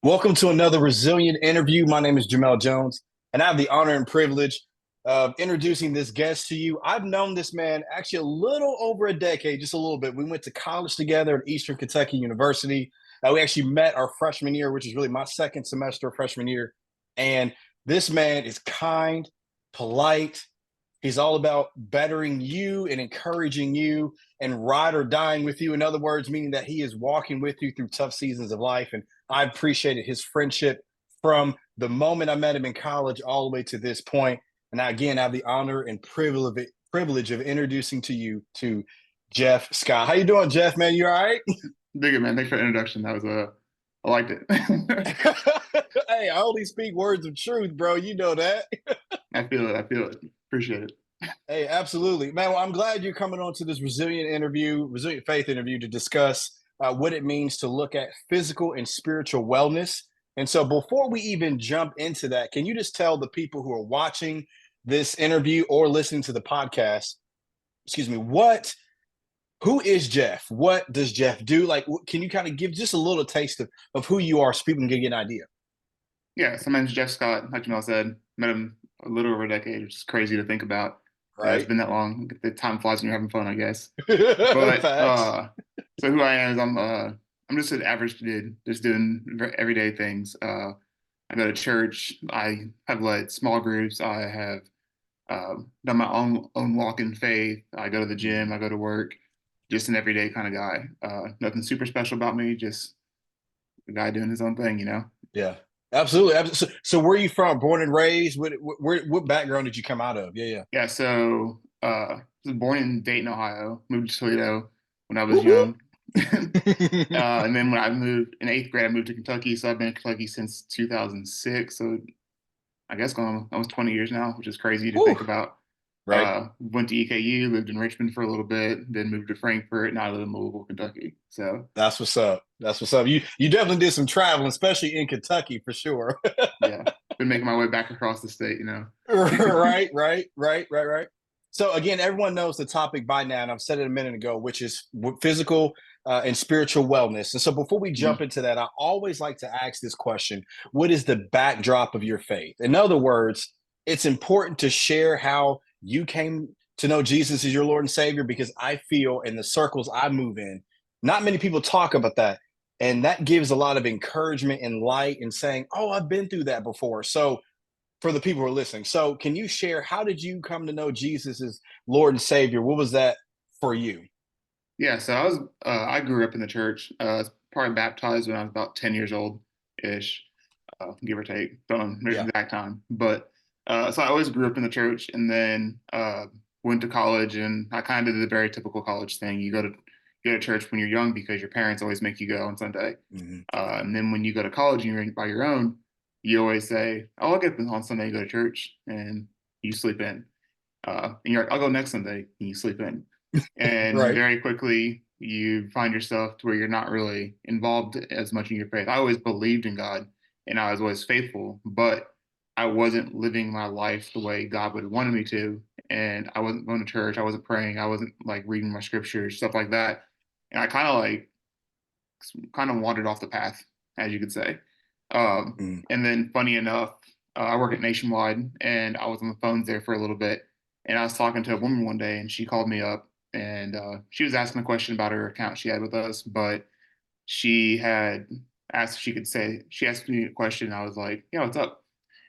Welcome to another Resilient interview. My name is Jamel Jones, and I have the honor and privilege of introducing this guest to you. I've known this man actually a little over a decade, just a little bit. We went to college together at Eastern Kentucky University. We actually met our freshman year, which is really my second semester of freshman year. And this man is kind, polite. He's all about bettering you and encouraging you and ride or dying with you. In other words, meaning that he is walking with you through tough seasons of life. And I appreciated his friendship from the moment I met him in college all the way to this point. And I, again, have the honor and privilege of introducing to you to Geoff Scott. How you doing, Geoff? Man, you all right? Dig it, man. Thanks for the introduction. I liked it. Hey, I only speak words of truth, bro. You know that. I feel it. I feel it. Appreciate it. Hey, absolutely, man. Well, I'm glad you're coming on to this resilient faith interview to discuss what it means to look at physical and spiritual wellness. And so, before we even jump into that, can you just tell the people who are watching this interview or listening to the podcast, excuse me, who is Geoff? What does Geoff do? Like, can you kind of give just a little taste of who you are so people can get an idea? Yeah, so my name's Geoff Scott. Like Jamel said, met him a little over a decade, which is crazy to think about. It's Right? been that long. The time flies when you're having fun, I guess. But Facts. so who I am is I'm just an average dude, just doing everyday things. I go to church. I have led small groups. I have done my own walk in faith. I go to the gym. I go to work. Just an everyday kind of guy. Nothing super special about me. Just a guy doing his own thing. Yeah, absolutely. So where are you from? Born and raised? What background did you come out of? Yeah, yeah. Yeah. So I was born in Dayton, Ohio. Moved to Toledo when I was Woo-hoo. young. And then when I moved in eighth grade, I moved to Kentucky. So I've been in Kentucky since 2006. So I guess going almost 20 years now, which is crazy to Woo. think about. Right. Went to EKU, lived in Richmond for a little bit, then moved to Frankfurt. Now I live in Louisville, Kentucky. So That's what's up. That's what's up. You definitely did some traveling, especially in Kentucky for sure. yeah, been making my way back across the state. Right. So again, everyone knows the topic by now, and I've said it a minute ago, which is physical and spiritual wellness. And so before we jump Mhm. into that, I always like to ask this question: what is the backdrop of your faith? In other words, it's important to share how you came to know Jesus as your Lord and Savior, because I feel in the circles I move in, not many people talk about that. And that gives a lot of encouragement and light and saying, oh, I've been through that before. So for the people who are listening. So, can you share how did you come to know Jesus as Lord and Savior? What was that for you? Yeah, so I grew up in the church. I was probably baptized when I was about 10 years old ish, give or take. Don't know the Yeah. exact time, but so I always grew up in the church, and then went to college, and I kind of did the very typical college thing. You go to church when you're young because your parents always make you go on Sunday, Mhm. and then when you go to college and you're by your own, you always say, "Oh, I'll get up on Sunday and go to church," and you sleep in. And you're like, "I'll go next Sunday," and you sleep in. And Right. very quickly, you find yourself to where you're not really involved as much in your faith. I always believed in God and I was always faithful, but I wasn't living my life the way God would have wanted me to. And I wasn't going to church. I wasn't praying. I wasn't like reading my scriptures, stuff like that. And I kind of wandered off the path, as you could say. Mm. And then, funny enough, I work at Nationwide, and I was on the phones there for a little bit. And I was talking to a woman one day, and she called me up, and she was asking a question about her account she had with us, but she had asked if she could say. She asked me a question. And I was like, "Yeah, what's up?"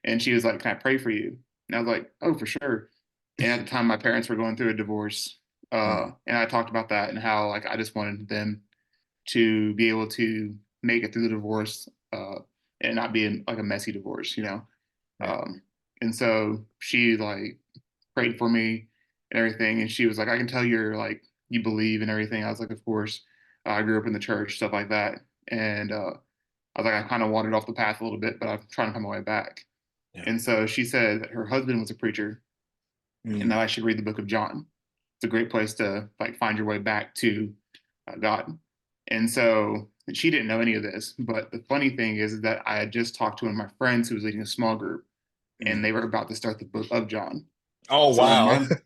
And she was like, "Can I pray for you?" And I was like, "Oh, for sure." And at the time, my parents were going through a divorce, Mm. and I talked about that and how like I just wanted them to be able to make it through the divorce, and not be like a messy divorce. Yeah. Um, and so she like prayed for me and everything, and she was like, "I can tell you're like you believe and everything." I was like, "Of course." I grew up in the church, stuff like that, and I was like, I kind of wandered off the path a little bit, but I'm trying to find my way back. Yeah. And so she said that her husband was a preacher, and Mm. that I should read the book of John. It's a great place to like find your way back to God. And so and she didn't know any of this, but the funny thing is that I had just talked to one of my friends who was leading a small group, and Mm. they were about to start the book of John. Oh, So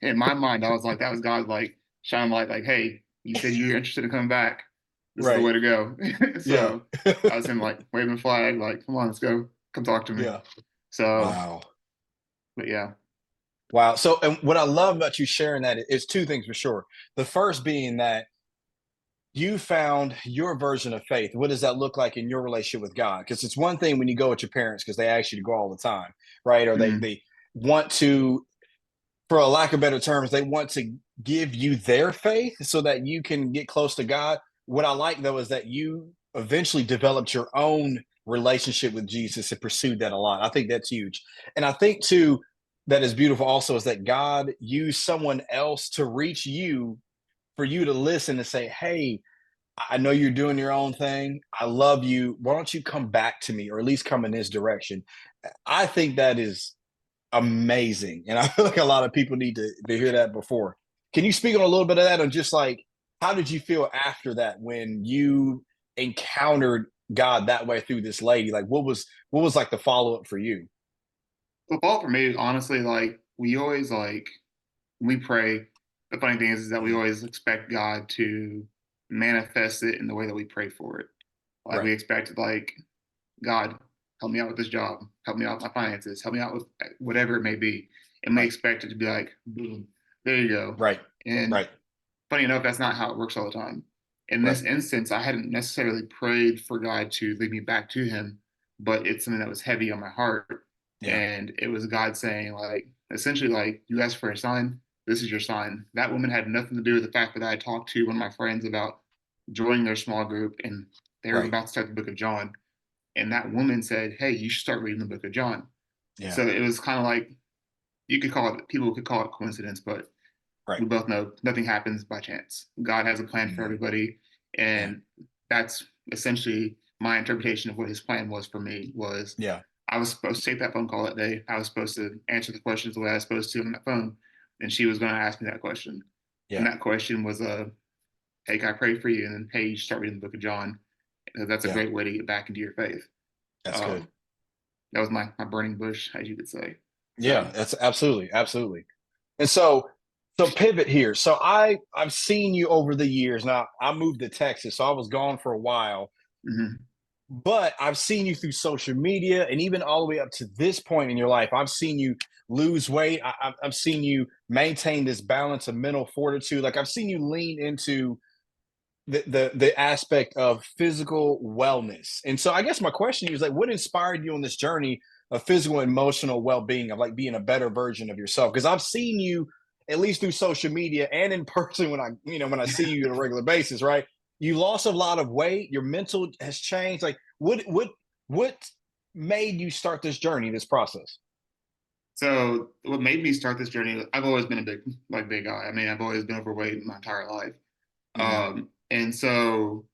in wow. my mind, I was like, that was God like shining light, like, hey, you said you're interested in coming back. This is the Right. way to go. Yeah. So I was him like waving a flag, like, come on, let's go. Come talk to me. Yeah. So, Wow. but yeah. Wow. So, and what I love about you sharing that is two things for sure. The first being that you found your version of faith. What does that look like in your relationship with God? Because it's one thing when you go with your parents because they ask you to go all the time, right? Or they Mhm. they want to, for a lack of better terms, they want to give you their faith so that you can get close to God. What I like though is that you eventually developed your own relationship with Jesus and pursued that a lot. I think that's huge. And I think too that is beautiful also is that God used someone else to reach you for you to listen and say, "Hey, I know you're doing your own thing. I love you. Why don't you come back to me or at least come in this direction?" I think that is amazing. And I feel like a lot of people need to hear that before. Can you speak on a little bit of that on just like how did you feel after that when you encountered God that way through this lady? Like what was like the follow-up for you? The fault for me, honestly, like we always like when we pray. The funny thing is that we Mhm. always expect God to manifest it in the way that we pray for it. Like we Right. expect, like, God, help me out with this job, help me out with my finances, help me out with whatever it may be. And we Right. expect it to be like, boom, there you go. Right. And Right. funny enough, that's not how it works all the time. In Right. this instance, I hadn't necessarily prayed for God to lead me back to Him, but it's something that was heavy on my heart. Yeah. And it was God saying, like, essentially, like, you asked for a sign, this is your sign. That woman had nothing to do with the fact that I talked to one of my friends about joining their small group and they were Right. about to start the book of John. And that woman said, hey, you should start reading the book of John. Yeah. So it was kind of like, you could call it, people could call it coincidence, but Right. we both know nothing happens by chance. God has a plan for Mhm. everybody, Yeah. and that's essentially my interpretation of what His plan was for me. Was Yeah. I was supposed to take that phone call that day. I was supposed to answer the questions the way I was supposed to on that phone, and she was going to ask me that question. And Yeah. that question was, "Hey, can I pray for you?" And then, "Hey, you should start reading the Book of John." That's a Yeah. great way to get back into your faith. That's good. Um, that was my burning bush, as you could say. Yeah, So, that's absolutely, absolutely. And so pivot here. So I've seen you over the years. Now I moved to Texas, so I was gone for a while, mhm. but I've seen you through social media and even all the way up to this point in your life. I've seen you lose weight. I've seen you maintain this balance of mental fortitude. Like I've seen you lean into the aspect of physical wellness. And so I guess my question is like, what inspired you on this journey of physical and emotional well-being of like being a better version of yourself? Because I've seen you at least through social media and in person when I see you on a regular basis, right? You lost a lot of weight, your mental has changed. Like what made you start this journey, this process? So what made me start this journey? I've always been a big guy. I mean, I've always been overweight my entire life. Mhm. And so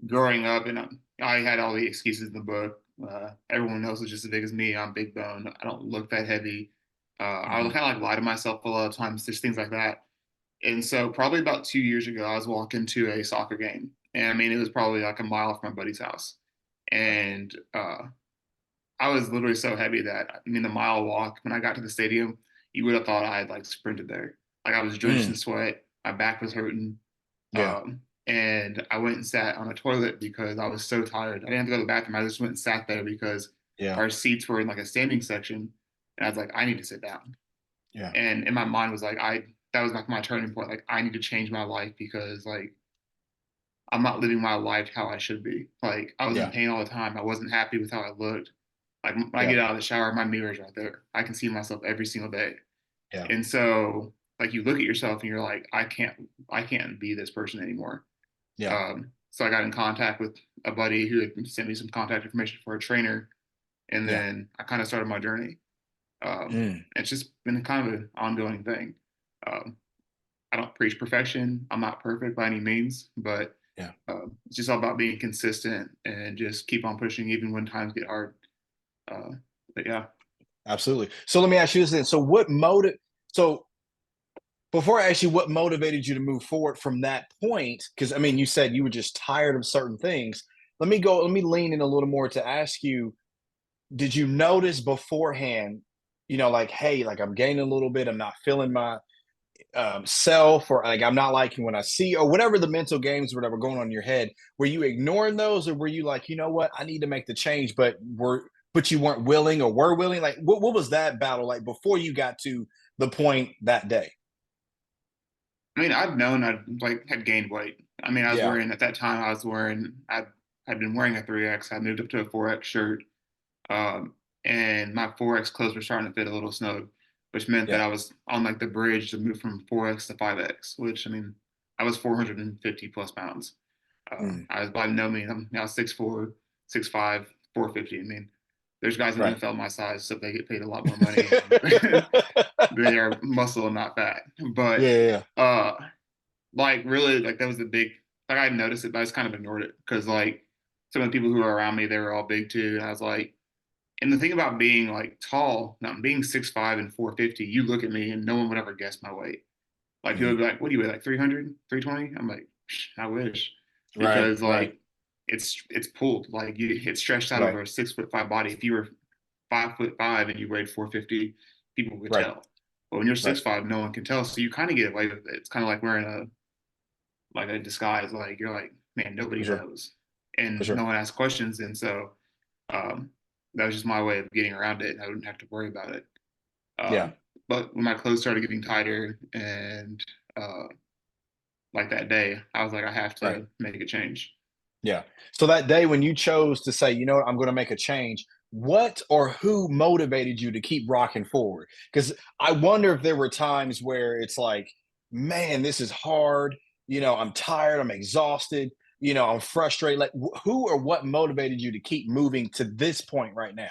growing up, and I had all the excuses in the book. Everyone else is just as big as me. I'm big bone. I don't look that heavy. I would Mhm. kind of like lie to myself a lot of times, just things like that. And so probably about 2 years ago, I was walking to a soccer game, and I mean it was probably like a mile from my buddy's house, Right. and I was literally so heavy that I mean the mile walk when I got to the stadium, you would have thought I had like sprinted there. Like I was drenched in Mm. sweat, my back was hurting, Yeah. and I went and sat on a toilet because I was so tired. I didn't have to go to the bathroom. I just went and sat there because Yeah. our seats were in like a standing section, and I was like, I need to sit down. Yeah. And in my mind was like, I that was like my turning point. Like I need to change my life because like I'm not living my life how I should be. Like I was in Yeah. pain all the time. I wasn't happy with how I looked. Like when I Yeah. get out of the shower, my mirror's right there. I can see myself every single day. Yeah. And so like you look at yourself and you're like, I can't be this person anymore. Yeah. So I got in contact with a buddy who had sent me some contact information for a trainer, and Yeah. then I kind of started my journey. Mm. It's just been kind of an ongoing thing. Um, I don't preach perfection. I'm not perfect by any means, but Yeah. it's just all about being consistent and just keep on pushing even when times get hard. Uh, but yeah. Absolutely. So let me ask you this then. So before I ask you what motivated you to move forward from that point, because I mean you said you were just tired of certain things. Let me lean in a little more to ask you, did you notice beforehand, like, hey, like I'm gaining a little bit, I'm not feeling self, or like I'm not liking what I see, or whatever the mental games, whatever going on in your head? Were you ignoring those, or were you like, you know what, I need to make the change, but you weren't willing or were willing? Like, what was that battle like before you got to the point that day? I mean, I've known I like had gained weight. I mean, I was Yeah, wearing at that time. I had been wearing a 3X. I moved up to a 4X shirt, um, and my 4X clothes were starting to fit a little snug, which meant that yeah, I was on like the bridge to move from 4X to 5X. Which I mean, I was 450 plus pounds. mm, I was by no means. I'm now 6'4", 6'5", 450. I mean, there's guys in the right. NFL my size, so they get paid a lot more money, and they are muscle and not fat. Yeah, But yeah, uh, like really, like that was the big. Like I noticed it, but I just kind of ignored it because like some of the people who were around me, they were all big too, and I was like, and the thing about being like tall, not being 6'5" and 450, you look at me and no one would ever guess my weight. Like he mm, would be like, "What do you weigh? Like 300, 320?" I'm like, "I wish," right, because right, like it's pulled, like it's stretched out right, over a 6'5" body. If you were 5'5" and you weighed 450, people would right, tell. But when you're right, 6'5", no one can tell. So you kind of get away with it. It's kind of like wearing a disguise. Like you're like, man, for nobody sure, knows, for and sure. no one asks questions. And so um, that was just my way of getting around it. I wouldn't have to worry about it. Yeah, Um, but when my clothes started getting tighter and uh, like that day, I was like, I have right. to make a change. Yeah. So that day when you chose to say, you know what, I'm going to make a change, what or who motivated you to keep rocking forward? Because I wonder if there were times where it's like, man, this is hard. I'm tired. I'm exhausted. I'm frustrated. Like, who or what motivated you to keep moving to this point right now?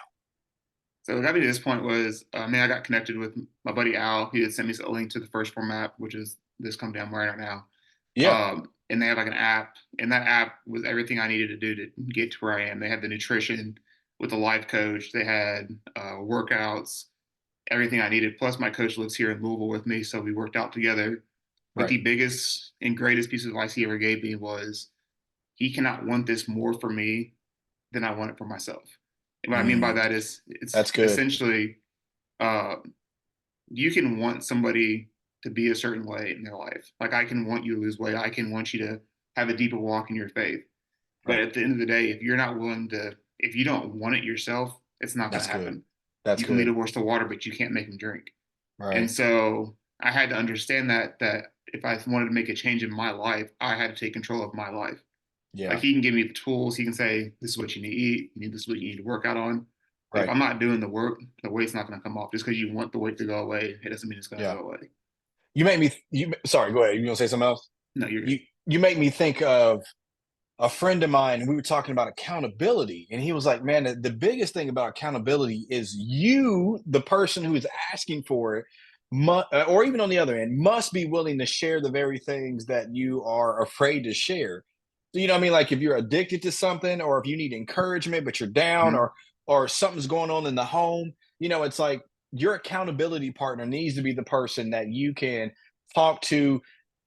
So what got me to this point was, man, I got connected with my buddy Al. He had sent me a link to the First Form app, which is this company I'm wearing right now. Yeah. And they have like an app, and that app was everything I needed to do to get to where I am. They had the nutrition with a life coach. They had workouts, everything I needed. Plus, my coach lives here in Louisville with me, so we worked out together. But Right. the biggest and greatest piece of advice he ever gave me was he cannot want this more for me than I want it for myself. And what I mean by Mm, that is it's that's good. essentially uh, you can want somebody to be a certain way in their life. Like I can want you to lose weight. I can want you to have a deeper walk in your faith. But Right. at the end of the day, if you're not willing to, if you don't want it yourself, it's not going That's to good. happen. That's You can lead a good. horse to water, but you can't make him drink. And Right. so I had to understand that if I wanted to make a change in my life, I had to take control of my life. Like Yeah. he can give me the tools. He can say, "This is what you need to eat. This is what you need to work out on." But if Right. I'm not doing the work, the weight's not going to come off. Just because you want the weight to go away, it doesn't mean it's going to Yeah. go away. You make me, sorry, go ahead. You going to say something else? No, you're You, good. you make me think of a friend of mine. We were talking about accountability, and he was like, man, the biggest thing about accountability is you, the person who is asking for it, or even on the other end, must be willing to share the very things that you are afraid to share. So, you know what I mean? Like if you're addicted to something, or if you need encouragement but you're down, Mm-hmm. or something's going on in the home, it's like your accountability partner needs to be the person that you can talk to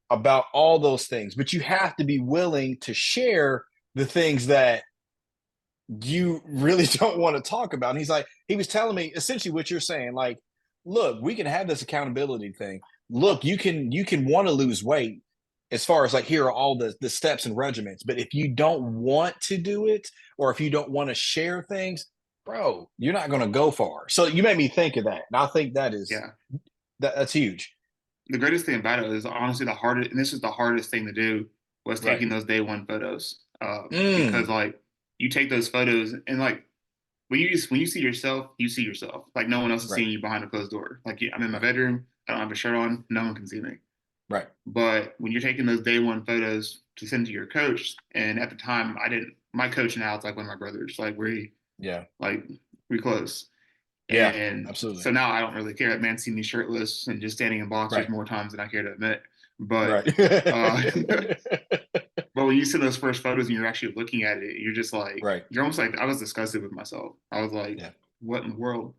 about all those things, but you have to be willing to share the things that you really don't want to talk about. And he was telling me essentially what you're saying, like, look, we can have this accountability thing. Look, you can want to lose weight as far as like here are all the steps and regiments, but if you don't want to do it, or if you don't want to share things, bro, you're not going to go far. So you made me think of that, and I think Yeah. that's huge. The greatest thing about it is honestly the hardest, and this is the hardest thing to do, was Right. taking those day one photos. Because Mm. like you take those photos and like when you see yourself, you see yourself. Like no one else is Right. seeing you behind a closed door. Like I'm in my Right. bedroom, I don't have a shirt on, no one can see me. Right. But when you're taking those day one photos to send to your coach, and at the time I didn't, my coach now it's like one of my brothers. Yeah. Like we close. Yeah. And Absolutely. so now I don't really care. That man see me shirtless and just standing in boxers Right. more times than I care to admit. But Right. uh but when you see those first photos and you're actually looking at it, you're just like Right. you're almost like I was disgusted with myself. I was like, Yeah. what in the world?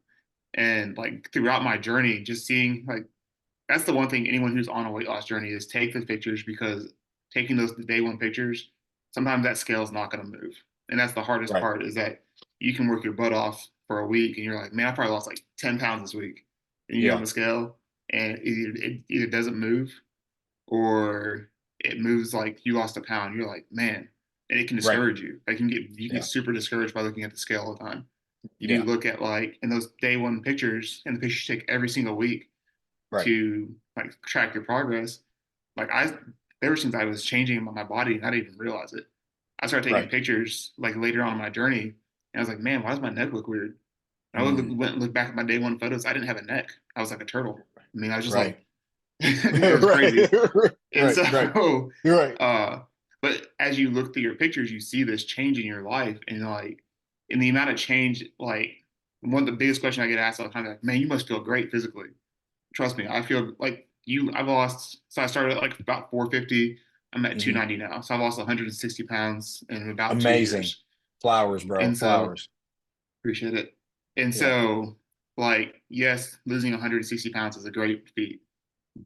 And like throughout my journey, just seeing like that's the one thing anyone who's on a weight loss journey is take the pictures because taking those day one pictures, sometimes that scale is not going to move. And that's the hardest Right. part is that you can work your butt off for a week and you're like, man, I probably lost like 10 pounds this week. And you get on Yeah. the scale. and it either doesn't move or it moves like you lost a pound. You're like, man, and it can Right. discourage you. Like you can get Yeah. super discouraged by looking at the scale all the time. If you Yeah. look at like in those day one pictures and the pictures you take every single week Right. to like track your progress, like there were things I was changing in my body and I didn't even realize it. I started taking Right. pictures like later on in my journey, and I was like, man, why does my neck look weird? And I Mm. went and look back at my day one photos. I didn't have a neck. I was like a turtle. I mean, I was just Right. like, it was Right. crazy. And Right. Right. so, You're right. uh, but as you look through your pictures, you see this change in your life, and like, in the amount of change, like one of the biggest questions I get asked all the time, like, man, you must feel great physically. Trust me, I feel like you. I've lost. So I started at like about 450. I'm at Hmm. 290 now. So I've lost 160 pounds in about two Amazing. years. Flowers, bro. And so Flowers. appreciate it. And Yeah. so, like, yes, losing 160 pounds is a great feat,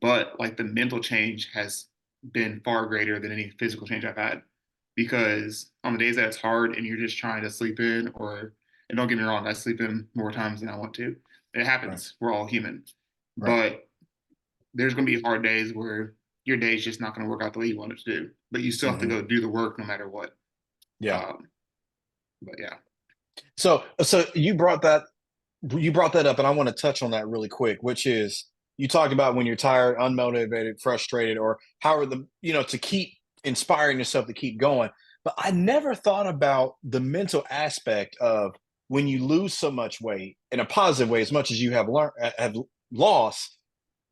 but like the mental change has been far greater than any physical change I've had. Because on the days that it's hard and you're just trying to sleep in, or, and don't get me wrong, I sleep in more times than I want to. It Right. happens. We're all human. Right. But there's going to be hard days where your day is just not going to work out the way you want it to do, but you still have to Hmm. go do the work no matter what. Yeah. Um, but yeah. So you brought that up, and I want to touch on that really quick, which is you talked about when you're tired, unmotivated, frustrated, or how are the to keep inspiring yourself to keep going. But I never thought about the mental aspect of when you lose so much weight in a positive way, as much as you have learned have lost.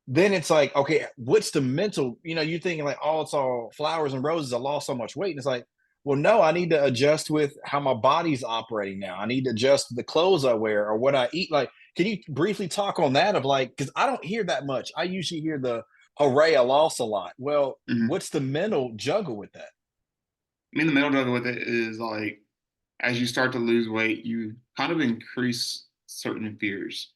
Then it's like, okay, what's the mental? You're thinking like, oh, it's all flowers and roses. I lost so much weight, and it's like, well, no, I need to adjust with how my body's operating now. I need to adjust the clothes I wear or what I eat. Like, can you briefly talk on that? Of like, because I don't hear that much. I usually hear the hooray, I lost a lot. Well, Mhm. what's the mental juggle with that? I mean, the middle struggle with it is like as you start to lose weight, you kind of increase certain fears.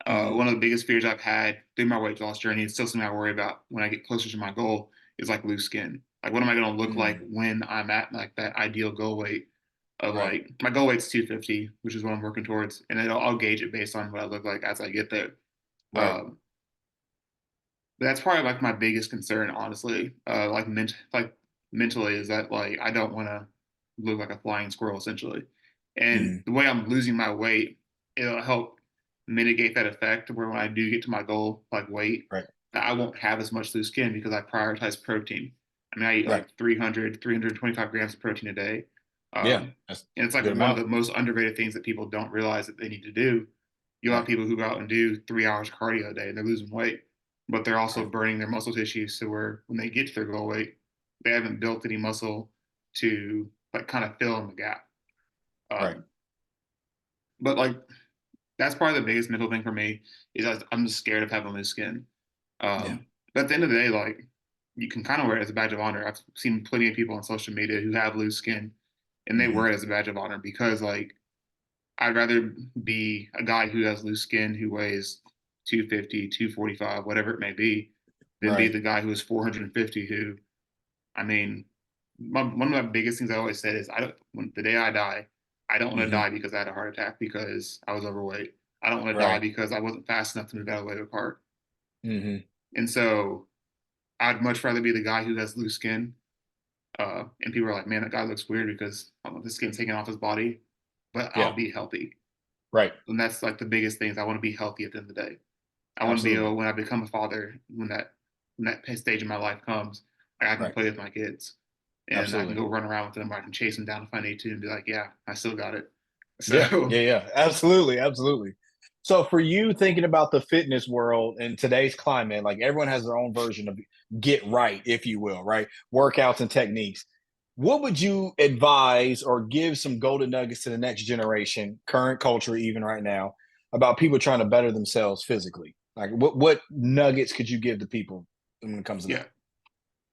Hmm. One of the biggest fears I've had through my weight loss journey, it's still something I worry about when I get closer to my goal, is like loose skin. Like, what am I going to look like Mm. when I'm at like that ideal goal weight of Right. like my goal weight's 250, which is what I'm working towards, and then I'll gauge it based on what I look like as I get there. Right. Um, but that's probably like my biggest concern, honestly. Like mentally, is that like I don't want to look like a flying squirrel, essentially. And Hmm. the way I'm losing my weight, it'll help mitigate that effect. Where when I do get to my goal, like weight, Right. I won't have as much loose skin because I prioritize protein. I mean, I eat Right. like 300, 325 grams of protein a day. Yeah. Um, That's and it's a like good one of amount. the most underrated things that people don't realize that they need to do. You'll have Right. people who go out and do 3 hours cardio a day and they're losing weight, but they're also Right. burning their muscle tissue. So where when they get to their goal weight, they haven't built any muscle to like kind of fill in the gap. Right. Um, but like that's probably the biggest mental thing for me is I'm just scared of having loose skin. Yeah. But at the end of the day, like you can kind of wear it as a badge of honor. I've seen plenty of people on social media who have loose skin and they Hmm. wear it as a badge of honor because like I'd rather be a guy who has loose skin who weighs 250, 245, whatever it may be, than be Right. the guy who is 450 who, I mean, one of my biggest things I always said is when the day I die, I don't want to Hmm. die because I had a heart attack because I was overweight. I don't want to die Right. because I wasn't fast enough to move out of the way of a car. Hmm. And so I'd much rather be the guy who has loose skin. And people are like, man, that guy looks weird because the skin's taking off his body, but I'll Yeah. be healthy. Right. And that's like the biggest things. I want to be healthy at the end of the day. I want to be Absolutely. able, when I become a father, when that stage of my life comes, I can Right. play with my kids and I can Absolutely. go run around with them. I can chase them down if I need to and be like, yeah, I still got it. Yeah. So Yeah. Yeah. Absolutely. Absolutely. So for you thinking about the fitness world in today's climate, like everyone has their own version of get right, if you will, right? Workouts and techniques. What would you advise or give some golden nuggets to the next generation, current culture, even right now, about people trying to better themselves physically? Like what nuggets could you give to people when it comes to yeah, that?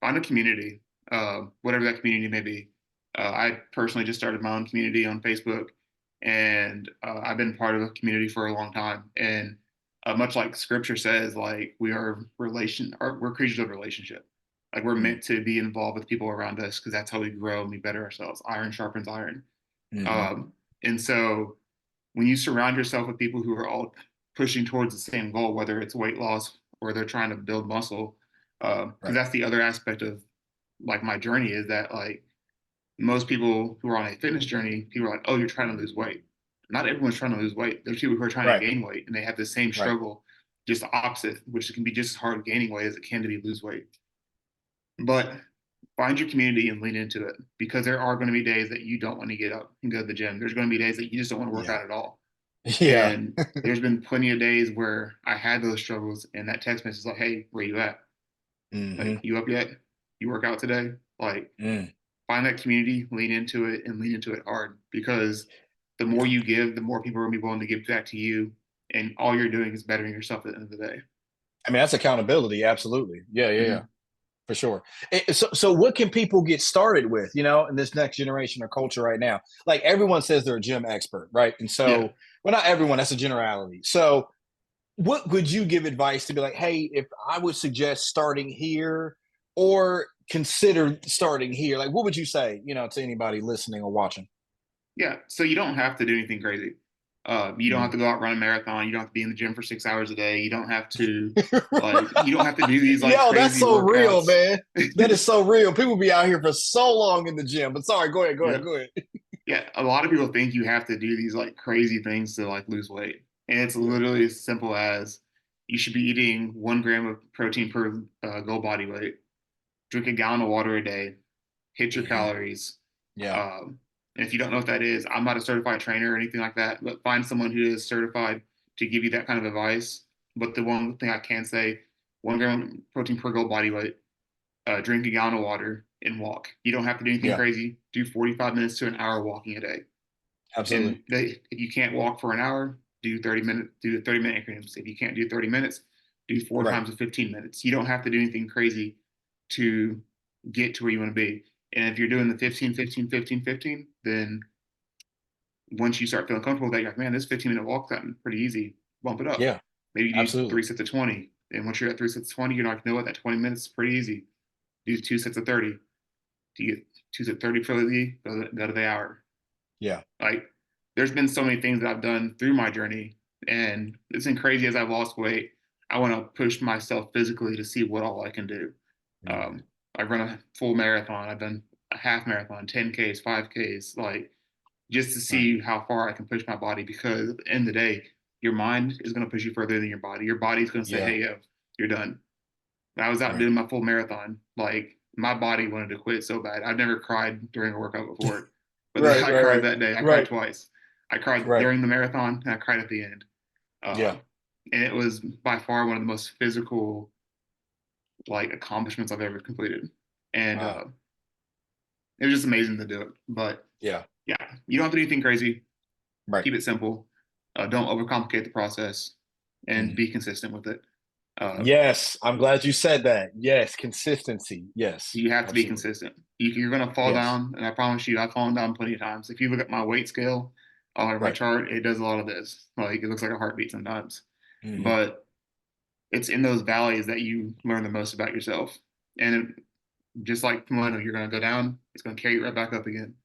find a community, whatever that community may be. I personally just started my own community on Facebook, and I've been part of a community for a long time. And much like Scripture says, like we're creatures of relationship. Like we're Mm. meant to be involved with people around us because that's how we grow and we better ourselves. Iron sharpens iron. Hmm. And so when you surround yourself with people who are all pushing towards the same goal, whether it's weight loss or they're trying to build muscle. Because Right. that's the other aspect of like my journey is that like most people who are on a fitness journey, people are like, oh, you're trying to lose weight. Not everyone's trying to lose weight. There's people who are trying to Right. gain weight and they have the same Right. struggle, just the opposite, which can be just as hard gaining weight as it can to be lose weight. But find your community and lean into it because there are going to be days that you don't want to get up and go to the gym. There's going to be days that you just don't want to work Yeah. out at all. Yeah. And there's been plenty of days where I had those struggles and that text message is like, hey, where you at? Like, Hmm. you up yet? You work out today? Like, Mm. find that community, lean into it, and lean into it hard because the more you give, the more people are going to be willing to give back to you. And all you're doing is bettering yourself at the end of the day. I mean, that's accountability. Absolutely. Yeah. Yeah. Yeah. Mm-hmm. For sure. So what can people get started with, in this next generation or culture right now? Like everyone says they're a gym expert, right? And Yeah. so, well, not everyone, that's a generality. So, what would you give advice to be like, hey, if I would suggest starting here or consider starting here, like what would you say, to anybody listening or watching? Yeah. So you don't have to do anything crazy. You don't have Mhm. to go out run a marathon. You don't have to be in the gym for 6 hours a day. You don't have to you don't have to do these like Yo, that's crazy so real, workouts. man. That is so real. People be out here for so long in the gym. But sorry, go ahead, go ahead, Yeah. go ahead. Yeah. A lot of people think you have to do these like crazy things to like lose weight. And it's Yeah. literally as simple as you should be eating 1 gram of protein per goal body weight, drink a gallon of water a day, hit your Hmm. calories. Yeah. And if you don't know what that is, I'm not a certified trainer or anything like that, but find someone who is certified to give you that kind of advice. But the one thing I can say, 1 gram protein per goal body weight, drink a gallon of water and walk. You don't have to do anything Yeah. crazy. Do 45 minutes to an hour walking a day. Absolutely. And if you can't walk for an hour, do 30 minutes, do 30-minute increments. If you can't do 30 minutes, do four Right. times of 15 minutes. You don't have to do anything crazy to get to where you want to be. And if you're doing the 15, 15, 15, 15, then once you start feeling comfortable with that, you're like, man, this 15-minute walk gotten pretty easy. Bump it up. Yeah. Maybe you do Absolutely. 3 sets of 20. And once you're at 3 sets of 20, you're like, you know what, that 20 minutes is pretty easy. Do 2 sets of 30. Do you get 2 sets of 30 for the go to the hour? Yeah. Like, there's been so many things that I've done through my journey, and it's been crazy as I've lost weight. I want to push myself physically to see what all I can do. Mm. Um, I've run a full marathon. I've done a half marathon, 10Ks, 5Ks, like just to Right. see how far I can push my body. Because at the end of the day, your mind is going to push you further than your body. Your body's going to say, Yeah. "Hey, yo, you're done." When I was out Right. doing my full marathon, like my body wanted to quit so bad. I've never cried during a workout before, but Right. I Right. cried Right. that day. I cried Right. twice. I cried Right. during the marathon and I cried at the end. Yeah. Uh, and it was by far one of the most physical like accomplishments I've ever completed. And Wow. it was just amazing to do it. But Yeah. yeah, you don't have to do anything crazy. Right. Keep it simple. Don't overcomplicate the process and Mhm. be consistent with it. Uh, Yes, I'm glad you said that. Yes, consistency. Yes, you have to be absolutely. consistent. You're going to fall Yes, down, and I promise you, I've fallen down plenty of times. If you look at my weight scale or my right. chart, it does a lot of this. Like it looks like a heartbeat sometimes, Hmm. but it's in those valleys that you learn the most about yourself. And just like Millennial, you're going to go down, it's going to carry you right back up again.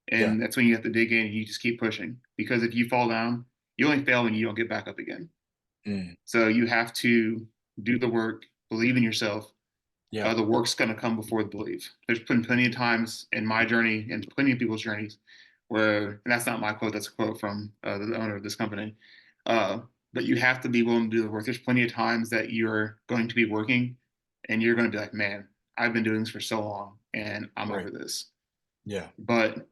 Yeah. And that's when you have to dig in and you just keep pushing. Because if you fall down, you only fail when you don't get back up again. Mm. So you have to do the work, believe in yourself. Yeah. The work's going to come before the belief. There's been plenty of times in my journey and plenty of people's journeys where, and that's not my quote, that's a quote from the owner of this company. Uh, but you have to be willing to do the work. There's plenty of times that you're going to be working and you're going to be like, man, I've been doing this for so long and I'm Right. over this. Yeah. But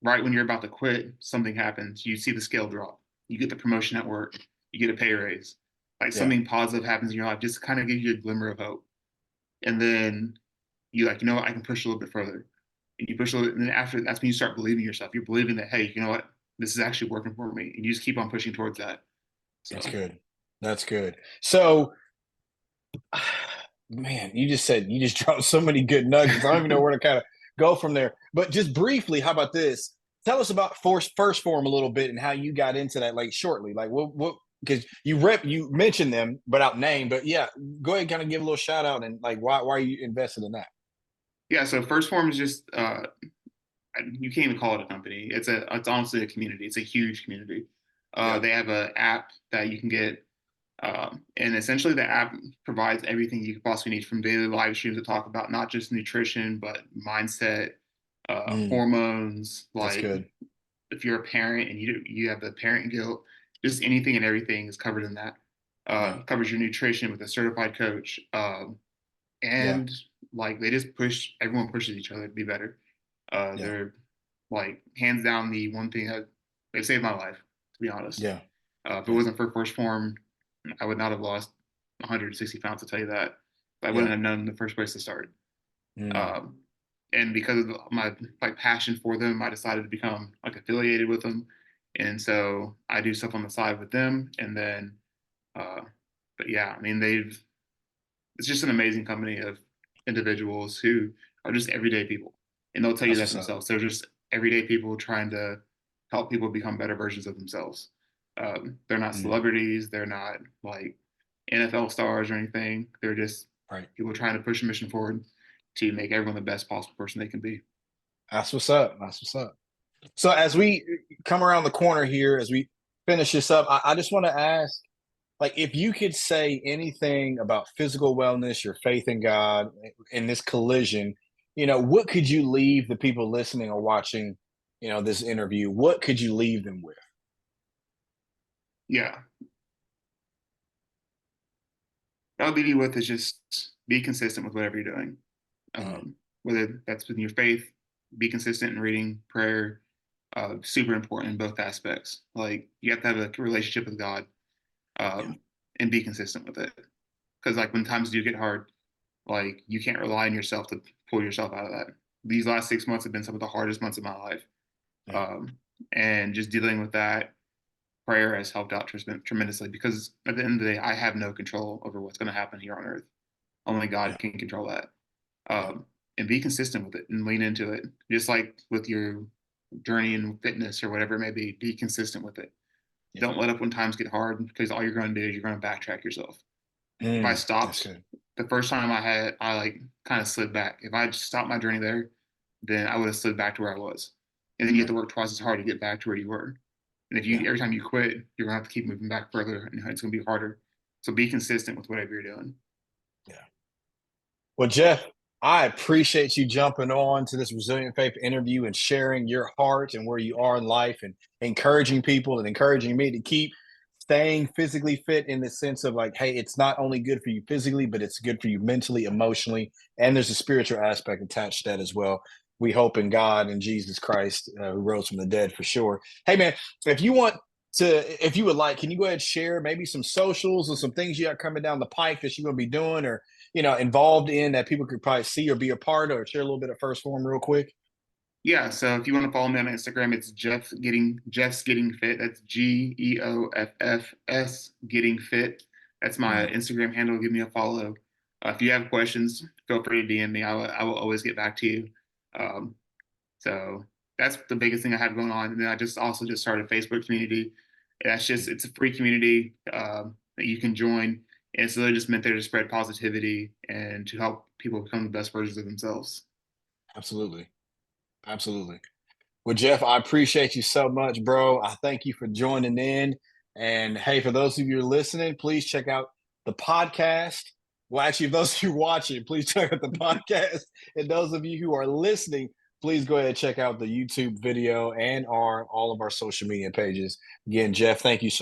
right when you're about to quit, something happens. You see the scale drop. You get the promotion at work. You get a pay raise. Like Yeah. something positive happens in your life, just to kind of give you a glimmer of hope. And then you like, you know what, I can push a little bit further. And you push a little, and then after that's when you start believing yourself. You're believing that, hey, you know what, this is actually working for me. And you just keep on pushing towards that. That's So good. That's good. So, man, you just dropped so many good nuggets. I don't even know where to kind of go from there. But just briefly, how about this? Tell us about Force First Form a little bit and how you got into that, like shortly. Like what because you mentioned them without name, but yeah, go ahead and kind of give a little shout out and like why are you invested in that? yeah, so First Form is just you can't even call it a company. It's honestly a community. It's a huge community. Yeah. They have an app that you can get. And essentially, the app provides everything you could possibly need from daily live streams to talk about not just nutrition, but mindset, Mm, hormones. that's Like good. if you're a parent and you have the parent guilt, just anything and everything is covered in that. Yeah. Covers your nutrition with a certified coach, Yeah. and like they just push everyone pushes each other to be better. Yeah. They're like hands down the one thing that they saved my life, to be honest. Yeah. If it Yeah. wasn't for First Form, I would not have lost 160 pounds. To tell you that, I wouldn't Yeah. have known the first place to start. Mm, Um, and because of my like passion for them, I decided to become like affiliated with them, and so I do stuff on the side with them. And then, uh, but yeah, I mean they've it's just an amazing company of individuals who are just everyday people, and they'll tell you that's that what's up. themselves. They're just everyday people trying to help people become better versions of themselves. They're not Mm, celebrities. They're not like NFL stars or anything. They're just right. people trying to push a mission forward to make everyone the best possible person they can be. That's what's up. That's what's up. So as we come around the corner here, as we finish this up, I just want to ask, like, if you could say anything about physical wellness, your faith in God, in this collision, what could you leave the people listening or watching, this interview? What could you leave them with? Yeah, I'll leave you with is just be consistent with whatever you're doing. Mm, Whether that's with your faith, be consistent in reading, prayer, super important in both aspects. Like you have to have a relationship with God, yeah, and be consistent with it. Because like when times do get hard, like you can't rely on yourself to pull yourself out of that. These last 6 months have been some of the hardest months of my life, yeah, um, and just dealing with that, prayer has helped out tremendously. Because at the end of the day, I have no control over what's going to happen here on Earth. Only yeah, God can control that. yeah, And be consistent with it and lean into it. Just like with your journey in fitness or whatever it may be consistent with it. yeah. Don't let up when times get hard because all you're going to do is you're going to backtrack yourself. If I That's stopped good. the first time I like kind of slid back. If I just stopped my journey there, then I would have slid back to where I was. And then you have to Right. work twice as hard to get back to where you were. And if Yeah, you every time you quit, you're gonna have to keep moving back further, and it's gonna be harder. So be consistent with whatever you're doing. yeah. Well, Geoff, I appreciate you jumping on to this Resilient Faith interview and sharing your heart and where you are in life and encouraging people and encouraging me to keep staying physically fit in the sense of like, hey, it's not only good for you physically, but it's good for you mentally, emotionally, and there's a spiritual aspect attached to that as well. We hope in God and Jesus Christ, who rose from the dead for sure. Hey, man, if you want if you would like, can you go ahead and share maybe some socials or some things you got coming down the pike that you're going to be doing or involved in that people could probably see or be a part of, or share a little bit of first form real quick? Yeah. So if you want to follow me on Instagram, it's Jeff's Getting Fit. That's GEOFFS Getting Fit. That's my Mm, Instagram handle. Give me a follow. If you have questions, feel free to DM me. I will always get back to you. Um, So that's the biggest thing I have going on. And then I just also just started a Facebook community. That's just it's a free community that you can join. And it's really just meant there to spread positivity and to help people become the best versions of themselves. absolutely. Absolutely. Well, Geoff, I appreciate you so much, bro. I thank you for joining in. And hey, for those of you who are listening, please check out the podcast. Well, actually, if those of you watching, please check out the podcast. And those of you who are listening, please go ahead and check out the YouTube video and all of our social media pages. Again, Geoff, thank you so